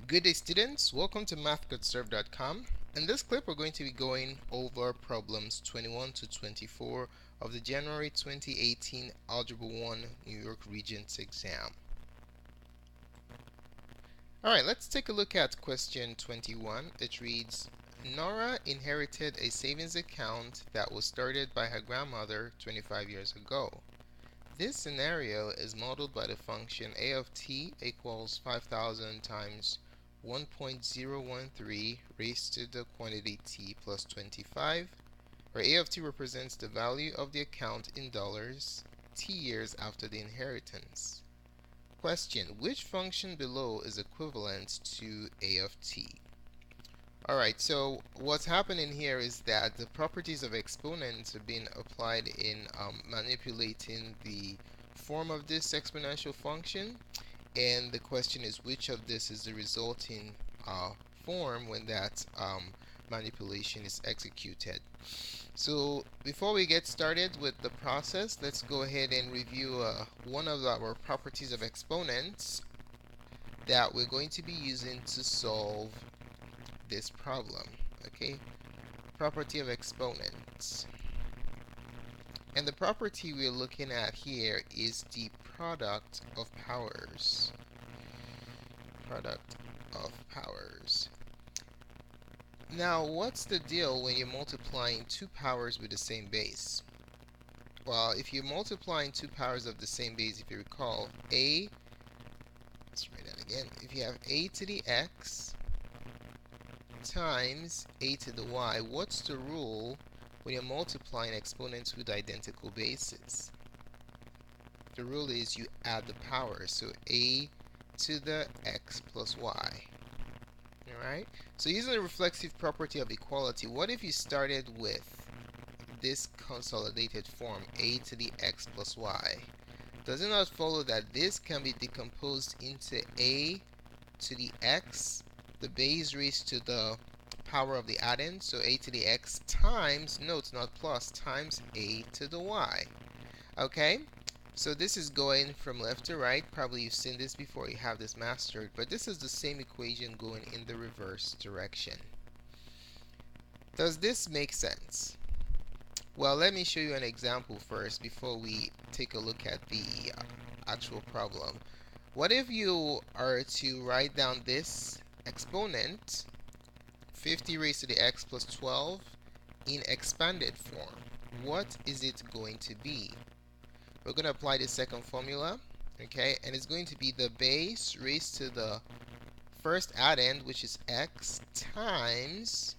Good day, students. Welcome to math.serve.com. In this clip, we're going to be going over problems 21 to 24 of the January 2018 Algebra 1 New York Regents exam. Alright, let's take a look at question 21. It reads, Nora inherited a savings account that was started by her grandmother 25 years ago. This scenario is modeled by the function a of t equals 5,000 times 1.013 raised to the quantity t plus 25, where a of t represents the value of the account in dollars t years after the inheritance. Question: which function below is equivalent to a of t? Alright, so what's happening here is that the properties of exponents are being applied in manipulating the form of this exponential function, and the question is which of this is the resulting form when that manipulation is executed. So before we get started with the process, let's go ahead and review one of our properties of exponents that we're going to be using to solve this problem. Okay, property of exponents. And the property we're looking at here is the product of powers. Product of powers. Now, what's the deal when you're multiplying two powers with the same base? Well, if you're multiplying two powers of the same base, if you recall, let's write that again. If you have a to the x times a to the y, what's the rule when you're multiplying exponents with identical bases? The rule is you add the powers, so a to the x plus y. Alright, so using the reflexive property of equality, what if you started with this consolidated form, a to the x plus y? Does it not follow that this can be decomposed into a to the x, the base raised to the power of the addend, so a to the x times, note not plus, times a to the y. Okay, so this is going from left to right. Probably you've seen this before, you have this mastered, but this is the same equation going in the reverse direction. Does this make sense? Well, let me show you an example first before we take a look at the actual problem. What if you are to write down this exponent, 50 raised to the x plus 12, in expanded form? What is it going to be? We're going to apply the second formula, okay, and it's going to be the base raised to the first addend, which is x, times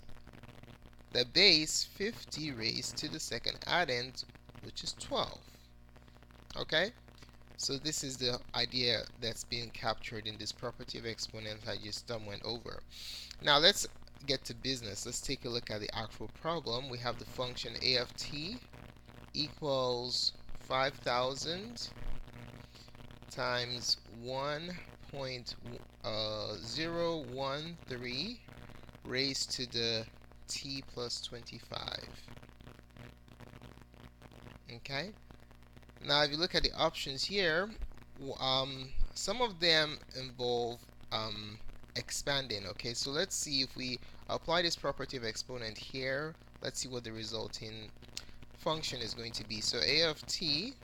the base 50 raised to the second addend, which is 12. Okay, so this is the idea that's being captured in this property of exponents I just went over. Now let's get to business. Let's take a look at the actual problem. We have the function a of t equals 5,000 times 1.013 raised to the t plus 25. Okay, now if you look at the options here, some of them involve expanding. Okay, so let's see if we apply this property of exponent here. Let's see what the resulting function is going to be. So a of t,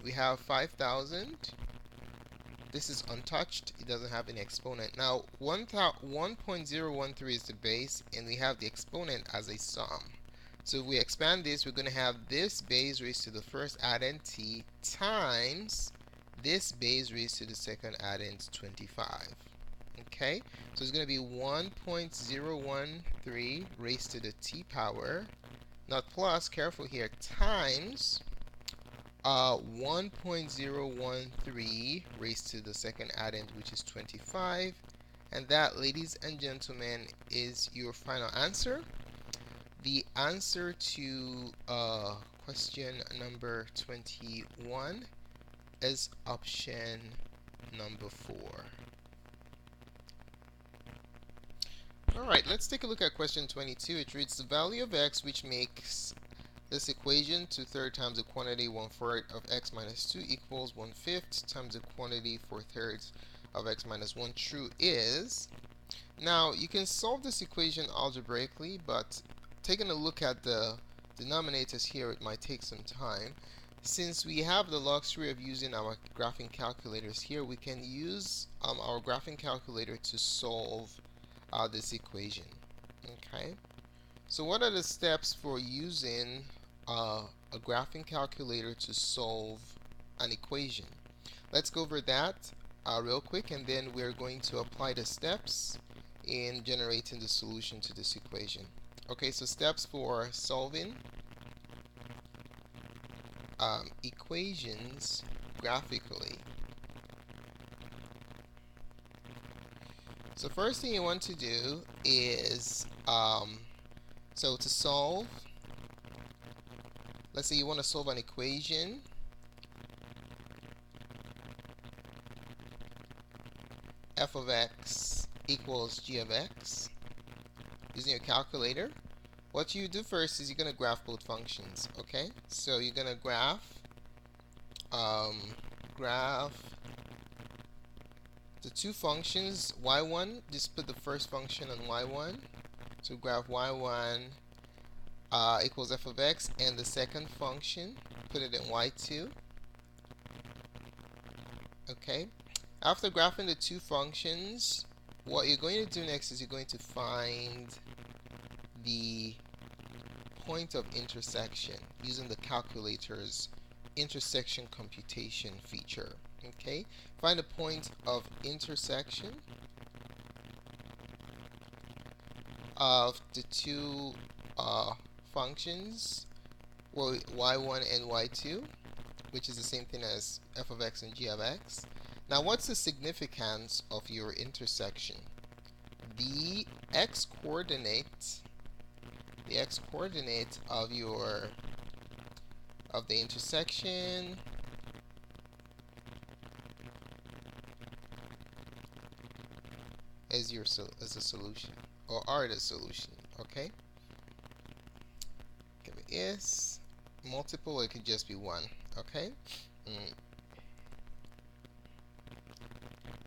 we have 5,000. This is untouched, it doesn't have any exponent. Now 1.013 is the base, and we have the exponent as a sum. So if we expand this, we're going to have this base raised to the first addend t times this base raised to the second addend 25. Okay, so it's going to be 1.013 raised to the t power, not plus, careful here, times 1.013 raised to the second addend, which is 25. And that, ladies and gentlemen, is your final answer. The answer to question number 21 is option number 4. Alright, let's take a look at question 22. It reads, the value of x, which makes this equation 2/3 times the quantity 1/4 of x minus 2 equals 1/5 times the quantity 4/3 of x minus 1 true is Now, you can solve this equation algebraically, but taking a look at the denominators here, it might take some time. Since we have the luxury of using our graphing calculators here, we can use our graphing calculator to solve this equation. Okay, so what are the steps for using a graphing calculator to solve an equation? Let's go over that real quick, and then we're going to apply the steps in generating the solution to this equation. Okay, so steps for solving equations graphically. So first thing you want to do is, so to solve, let's say you want to solve an equation. F of x equals g of x using your calculator. What you do first is you're going to graph both functions. Okay, so you're going to graph the two functions y1. Just put the first function on y1. So graph y1 equals f of x, and the second function, put it in y2. Okay, after graphing the two functions, what you're going to do next is you're going to find the point of intersection using the calculator's intersection computation feature. Okay, find the point of intersection of the two functions, well, y1 and y2, which is the same thing as f of x and g of x. Now, what's the significance of your intersection? The x-coordinate of the intersection is a solution, or are the solution. Okay, if it is multiple, it could just be one. Okay.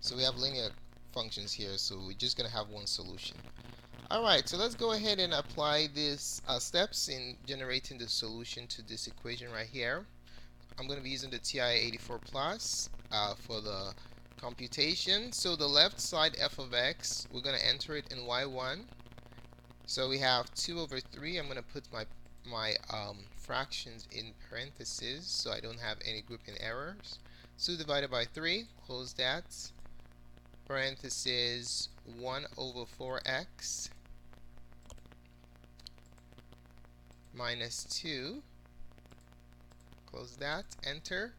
So we have linear functions here, so we're just going to have one solution. Alright, so let's go ahead and apply these steps in generating the solution to this equation right here. I'm going to be using the TI-84 Plus for the computation. So the left side f of x, we're going to enter it in y1. So we have 2 over 3. I'm going to put my fractions in parentheses so I don't have any grouping errors. 2 divided by 3, close that. Parentheses 1 over 4x minus 2, close that, enter.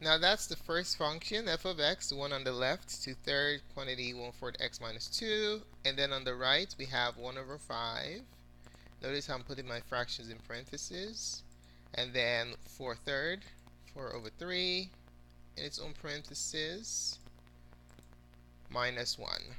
Now that's the first function, f of x, the one on the left, 2/3 quantity 1/4 x minus 2, and then on the right we have 1 over 5. Notice how I'm putting my fractions in parentheses, and then 4/3, 4 over 3 in its own parentheses, minus 1.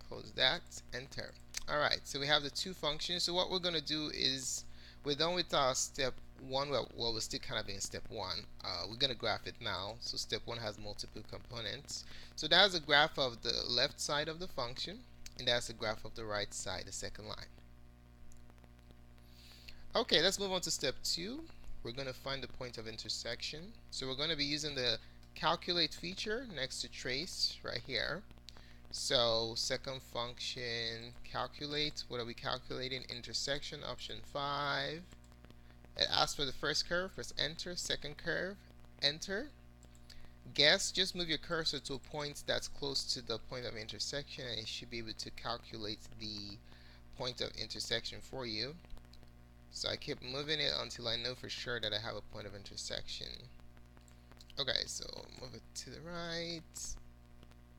Close that, enter. Alright, so we have the two functions. So what we're going to do is, we're done with our step 1. Well, we're still kind of in step 1. We're going to graph it now. So step 1 has multiple components. So that's a graph of the left side of the function, and that's a graph of the right side, the second line. Okay, let's move on to step 2. We're going to find the point of intersection. So we're going to be using the calculate feature next to trace right here. So second function, calculate. What are we calculating? Intersection, option 5. It asks for the first curve, press enter. Second curve, enter. Guess, just move your cursor to a point that's close to the point of intersection, and it should be able to calculate the point of intersection for you. So I keep moving it until I know for sure that I have a point of intersection. Okay, so move it to the right.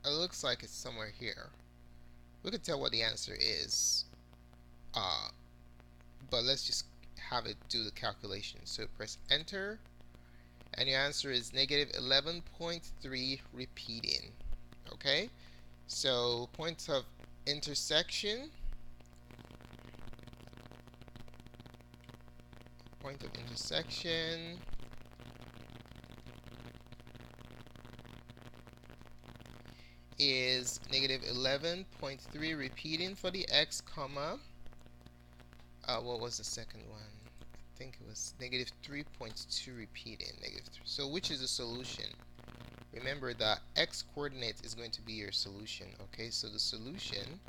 It looks like it's somewhere here. We could tell what the answer is, but let's just have it do the calculation. So press enter, and your answer is negative 11.3 repeating. Okay, so point of intersection, is negative 11.3 repeating for the x, comma, what was the second one? I think it was negative 3.2 repeating, negative 3. So which is the solution? Remember that x coordinate is going to be your solution, okay? So the solution,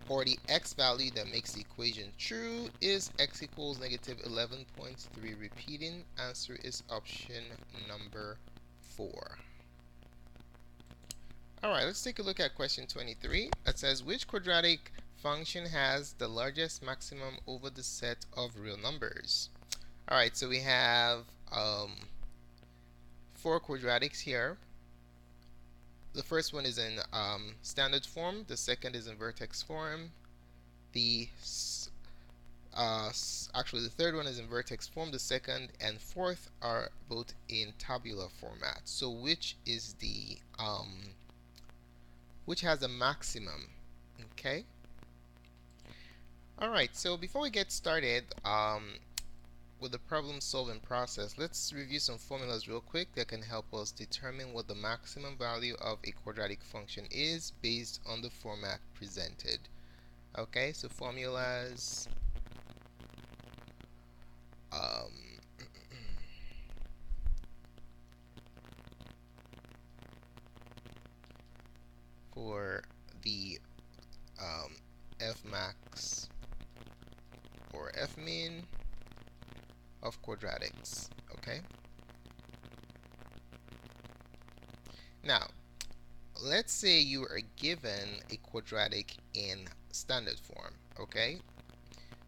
or the x value that makes the equation true, is x equals negative 11.3 repeating. Answer is option number 4. Alright, let's take a look at question 23. It says, which quadratic function has the largest maximum over the set of real numbers? Alright, so we have 4 quadratics here. The first one is in standard form. The second is in vertex form. Actually, the third one is in vertex form. The second and fourth are both in tabular format. So which is the which has a maximum? Okay. All right. So before we get started with the problem solving process, let's review some formulas real quick that can help us determine what the maximum value of a quadratic function is based on the format presented. Okay, so formulas. For the f max or f min of quadratics. Okay. Now, let's say you are given a quadratic in standard form. Okay.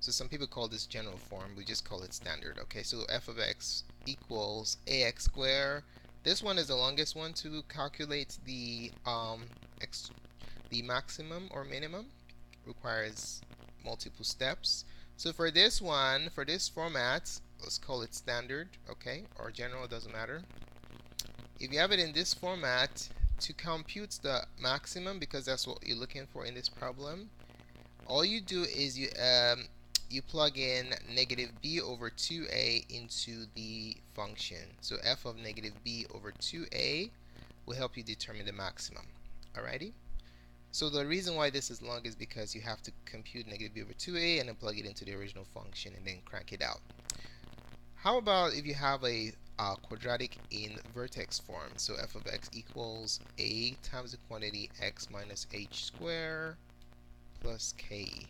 So some people call this general form. We just call it standard. Okay. So f of x equals ax squared. This one is the longest one to calculate the maximum or minimum. Requires multiple steps. So for this one, for this format, let's call it standard, okay, or general, doesn't matter. If you have it in this format, to compute the maximum, because that's what you're looking for in this problem, all you do is you plug in negative b over 2a into the function. So f of negative b over 2a will help you determine the maximum. Alrighty? So the reason why this is long is because you have to compute negative b over 2a and then plug it into the original function and then crank it out. How about if you have a quadratic in vertex form? So f of x equals a times the quantity x minus h squared plus k.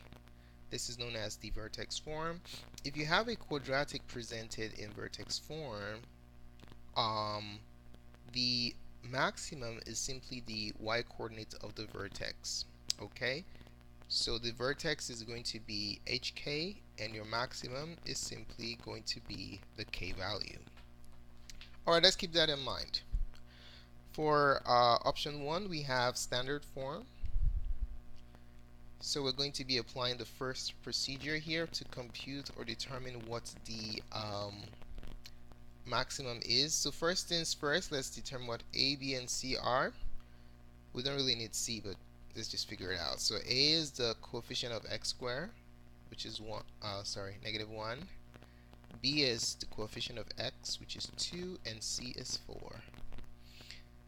This is known as the vertex form. If you have a quadratic presented in vertex form, the maximum is simply the y-coordinate of the vertex. Okay, so the vertex is going to be hk, and your maximum is simply going to be the k value. Alright, let's keep that in mind. For option 1, we have standard form. So we're going to be applying the first procedure here to compute or determine what the maximum is. So first things first, let's determine what a, b, and c are. We don't really need c, but let's just figure it out. So a is the coefficient of x squared, which is negative 1. B is the coefficient of x, which is 2, and c is 4.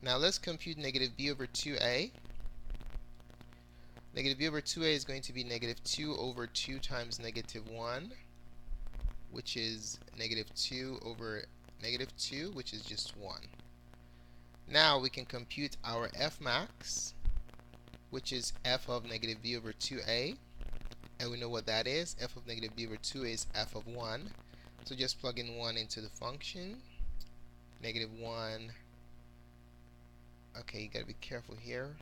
Now let's compute negative b over 2a. Negative b over 2a is going to be negative 2 over 2 times negative 1, which is negative 2 over negative 2, which is just 1. Now we can compute our f max, which is f of negative b over 2a. And we know what that is. F of negative b over 2a is f of 1. So just plug in 1 into the function. Negative 1. Okay, you gotta be careful here.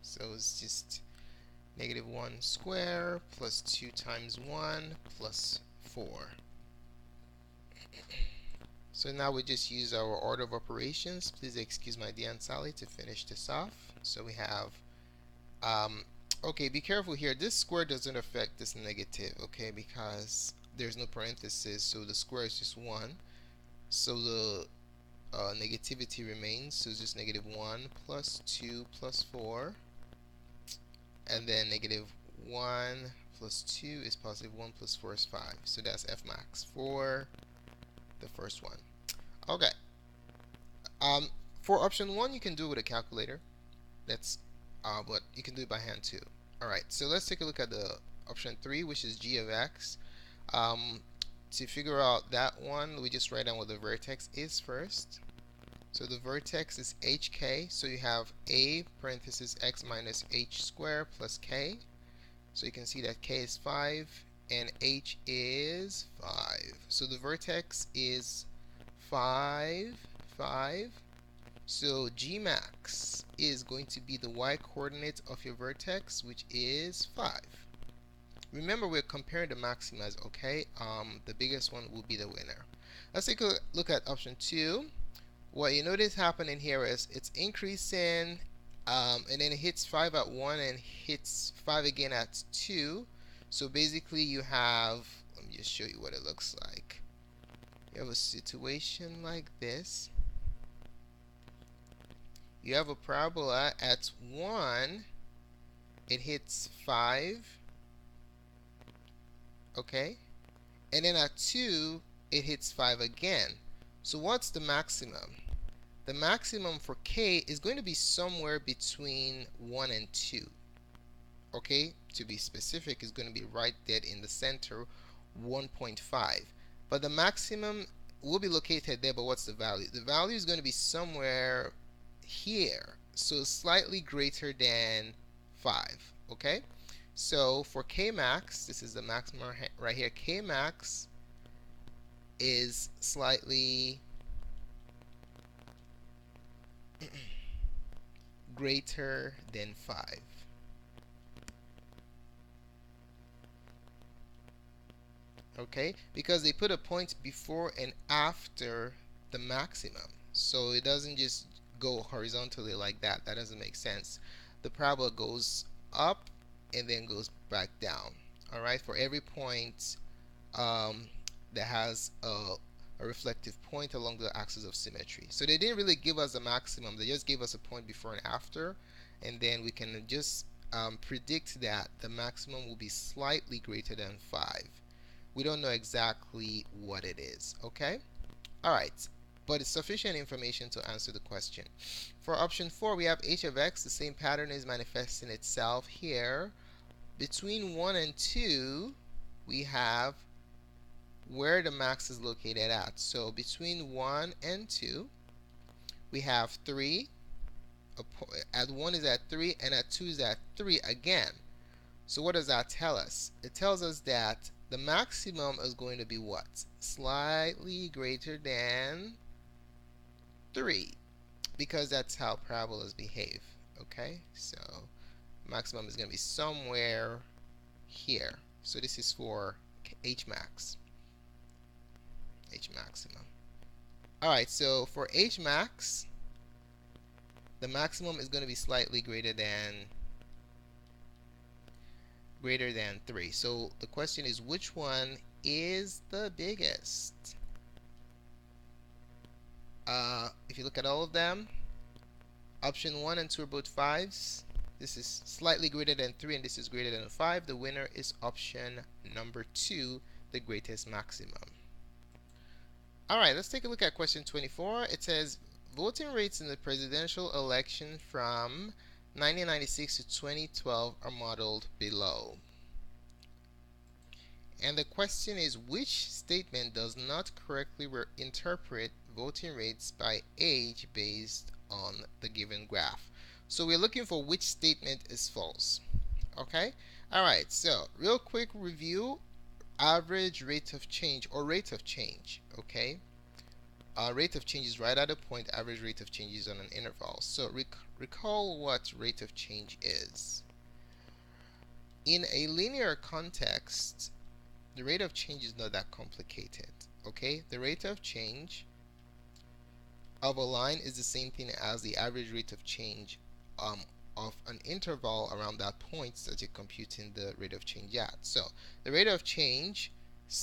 So it's just negative 1 squared plus 2 times 1 plus 4. So now we just use our order of operations. Please excuse my dear Aunt Sally to finish this off. So we have, okay, be careful here. This square doesn't affect this negative, okay, because there's no parenthesis, so the square is just 1. So the negativity remains, so it's just negative 1 plus 2 plus 4. And then negative 1 plus 2 is positive 1 plus 4 is 5. So that's f max for the first one. Okay. For option 1, you can do it with a calculator. That's but you can do it by hand too. Alright, so let's take a look at the option 3, which is g of x. Um, to figure out that one, we just write down what the vertex is first. So the vertex is hk, so you have a parenthesis x minus h squared plus k. So you can see that k is 5 and h is 5. So the vertex is 5, 5. So g max is going to be the y coordinate of your vertex, which is 5. Remember, we're comparing the maximas, okay? The biggest one will be the winner. Let's take a look at option 2. What you notice happening here is it's increasing, and then it hits 5 at 1 and hits 5 again at 2. So basically you have, let me just show you what it looks like. You have a situation like this. You have a parabola at 1, it hits 5, okay? And then at 2, it hits 5 again. So what's the maximum? The maximum for k is going to be somewhere between 1 and 2. Okay, to be specific, is going to be right dead in the center, 1.5. But the maximum will be located there, but what's the value? The value is going to be somewhere here, so slightly greater than 5. Okay, so for k max, this is the maximum right here. K max is slightly greater than 5. Okay, because they put a point before and after the maximum, so it doesn't just go horizontally like that. That doesn't make sense. The parabola goes up and then goes back down. Alright, for every point that has a reflective point along the axis of symmetry. So they didn't really give us a maximum, they just gave us a point before and after, and then we can just predict that the maximum will be slightly greater than 5. We don't know exactly what it is, okay? Alright, but it's sufficient information to answer the question. For option 4, we have h of x. The same pattern is manifesting itself here. Between 1 and 2, we have where the max is located at. So between 1 and 2, we have 3. At 1 is at 3, and at 2 is at 3 again. So what does that tell us? It tells us that the maximum is going to be what? Slightly greater than 3, because that's how parabolas behave. Okay, so maximum is going to be somewhere here. So this is for h max. H maximum. Alright, so for h max, the maximum is going to be slightly greater than 3. So the question is, which one is the biggest? If you look at all of them, option 1 and 2 are both 5s. This is slightly greater than 3, and this is greater than 5. The winner is option number 2, the greatest maximum. Alright, let's take a look at question 24. It says, voting rates in the presidential election from 1996 to 2012 are modeled below. And the question is, which statement does not correctly interpret voting rates by age based on the given graph? So we're looking for which statement is false. Okay? Alright, so real quick review. Average rate of change, or rate of change. Okay? Rate of change is right at a point. Average rate of change is on an interval. So recall what rate of change is. In a linear context, the rate of change is not that complicated. Okay, the rate of change of a line is the same thing as the average rate of change of an interval around that point that you're computing the rate of change at. So the rate of change,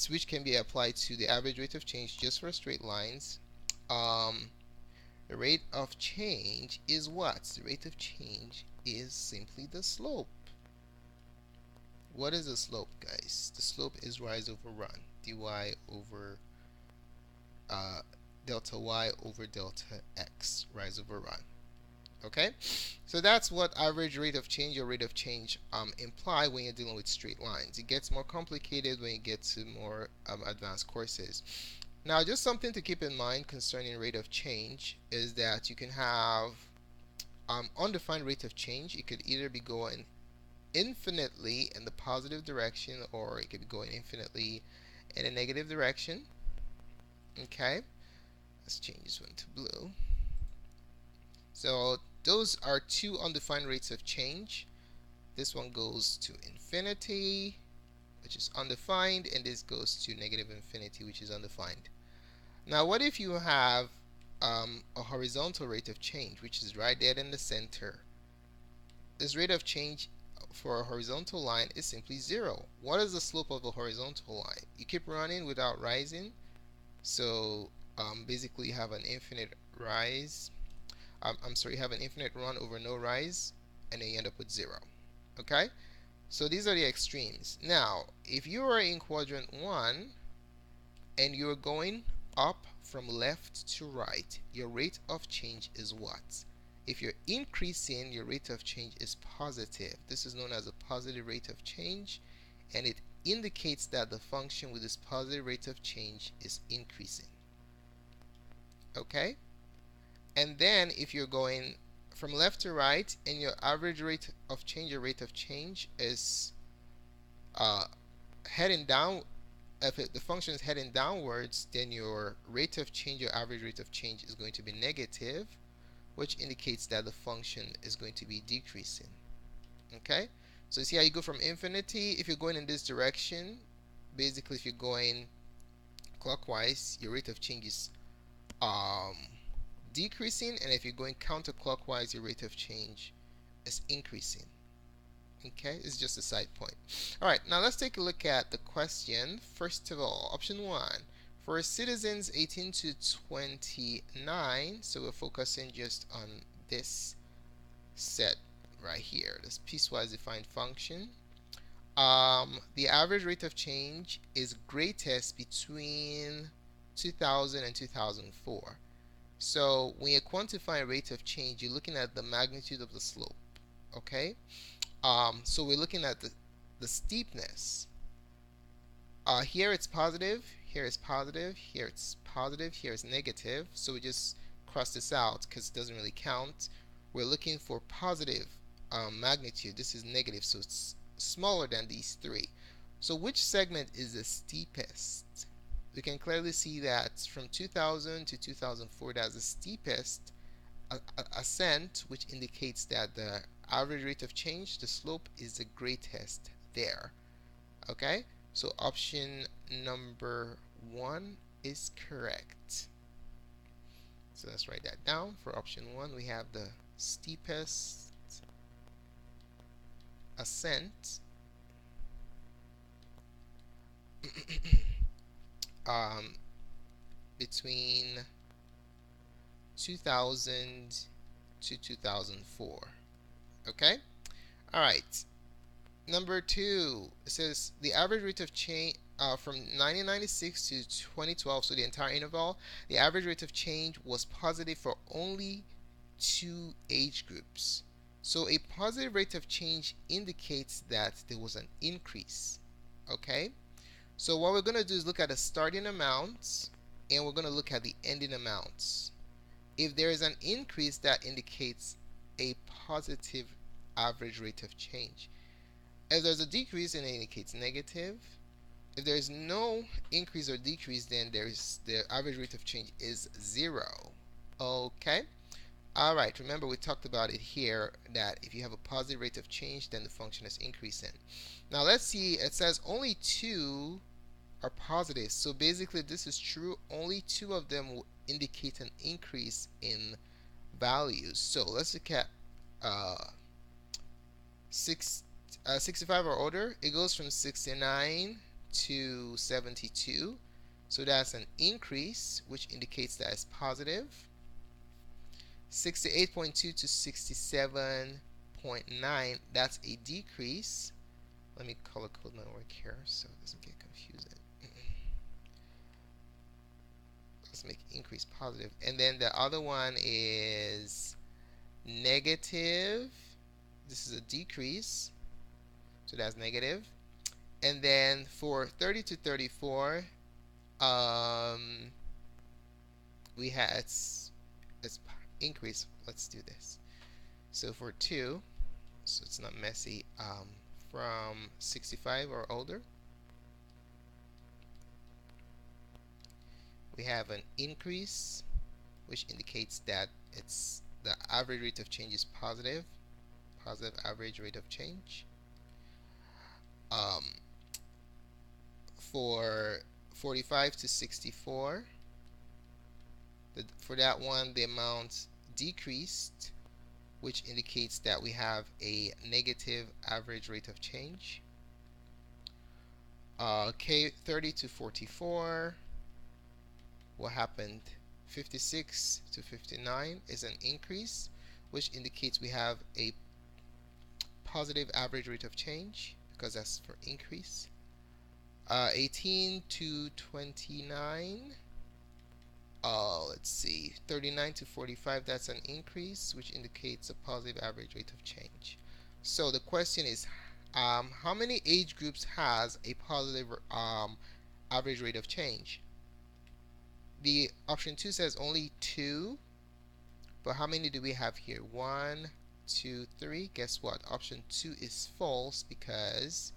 which can be applied to the average rate of change just for straight lines, the rate of change is what? The rate of change is simply the slope. What is the slope, guys? The slope is rise over run, dy over delta y over delta x, rise over run. Okay, so that's what average rate of change or rate of change imply when you're dealing with straight lines. It gets more complicated when you get to more advanced courses. Now, just something to keep in mind concerning rate of change is that you can have undefined rate of change. It could either be going infinitely in the positive direction, or it could be going infinitely in a negative direction. Okay, let's change this one to blue. So those are two undefined rates of change. This one goes to infinity, which is undefined, and this goes to negative infinity, which is undefined. Now, what if you have a horizontal rate of change, which is right there in the center? This rate of change for a horizontal line is simply 0. What is the slope of a horizontal line? You keep running without rising, so basically you have an infinite rise. You have an infinite run over no rise, and then you end up with 0. Okay? So these are the extremes. Now, if you are in quadrant 1 and you're going up from left to right, your rate of change is what? If you're increasing, your rate of change is positive. This is known as a positive rate of change, and it indicates that the function with this positive rate of change is increasing. Okay? And then if you're going from left to right and your average rate of change or rate of change is heading down, if the function is heading downwards, then your rate of change, your average rate of change, is going to be negative, which indicates that the function is going to be decreasing. Okay, so see how you go from infinity. If you're going in this direction, basically if you're going clockwise, your rate of change is decreasing, and if you're going counterclockwise, your rate of change is increasing. Okay, it's just a side point. Alright, now let's take a look at the question. First of all, option 1. For citizens 18 to 29, so we're focusing just on this set right here, this piecewise defined function. The average rate of change is greatest between 2000 and 2004. So when you're quantifying rate of change, you're looking at the magnitude of the slope. Okay? So we're looking at the steepness. Here it's positive, here it's positive, here it's positive, here it's negative. So we just cross this out because it doesn't really count. We're looking for positive magnitude. This is negative, so it's smaller than these three. So which segment is the steepest? We can clearly see that from 2000 to 2004, that's the steepest ascent, which indicates that the average rate of change, the slope, is the greatest there. Okay, so option number 1 is correct. So let's write that down. For option 1, we have the steepest ascent between 2000 to 2004. Okay? Alright. Number 2, it says the average rate of change from 1996 to 2012, so the entire interval, the average rate of change was positive for only 2 age groups. So a positive rate of change indicates that there was an increase. Okay? So what we're going to do is look at the starting amounts, and we're going to look at the ending amounts. If there is an increase, that indicates a positive average rate of change. If there's a decrease, then it indicates negative. If there's no increase or decrease, then the average rate of change is 0. Okay? Alright, remember we talked about it here, that if you have a positive rate of change, then the function is increasing. Now let's see, it says only 2 are positive. So basically this is true. Only 2 of them will indicate an increase in values. So let's look at 65 or older. It goes from 69 to 72. So that's an increase, which indicates that it's positive. 68.2 to 67.9, that's a decrease. Let me color code my work here so it doesn't get confusing. let's make increase positive. And then the other one is negative. This is a decrease, so that's negative. And then for 30 to 34, we had it's increase. Let's do this. So for 2, so it's not messy, from 65 or older, we have an increase, which indicates that it's the average rate of change is positive average rate of change. For 45 to 64, for that one, the amount decreased, which indicates that we have a negative average rate of change. K 30 to 44, what happened? 56 to 59 is an increase, which indicates we have a positive average rate of change because that's for increase. 18 to 29, let's see, 39 to 45, that's an increase, which indicates a positive average rate of change. So the question is, how many age groups has a positive average rate of change? The option 2 says only 2, but how many do we have here? 1, 2, 3. Guess what? Option 2 is false because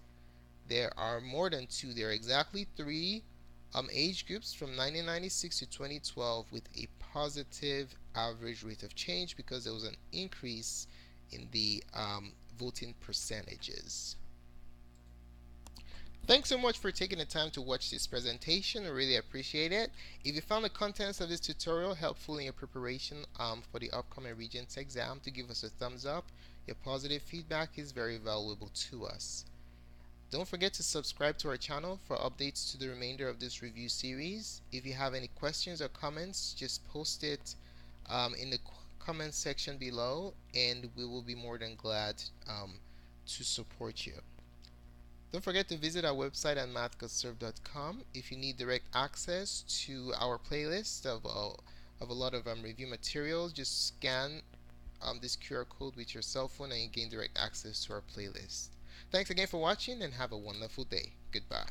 there are more than 2. There are exactly 3 age groups from 1996 to 2012 with a positive average rate of change because there was an increase in the voting percentages. Thanks so much for taking the time to watch this presentation. I really appreciate it. If you found the contents of this tutorial helpful in your preparation for the upcoming Regents exam, to give us a thumbs up. Your positive feedback is very valuable to us. Don't forget to subscribe to our channel for updates to the remainder of this review series. If you have any questions or comments, just post it in the comment section below, and we will be more than glad to support you. Don't forget to visit our website at mathgotserved.com if you need direct access to our playlist of a lot of review materials. Just scan this QR code with your cell phone and you gain direct access to our playlist. Thanks again for watching and have a wonderful day. Goodbye.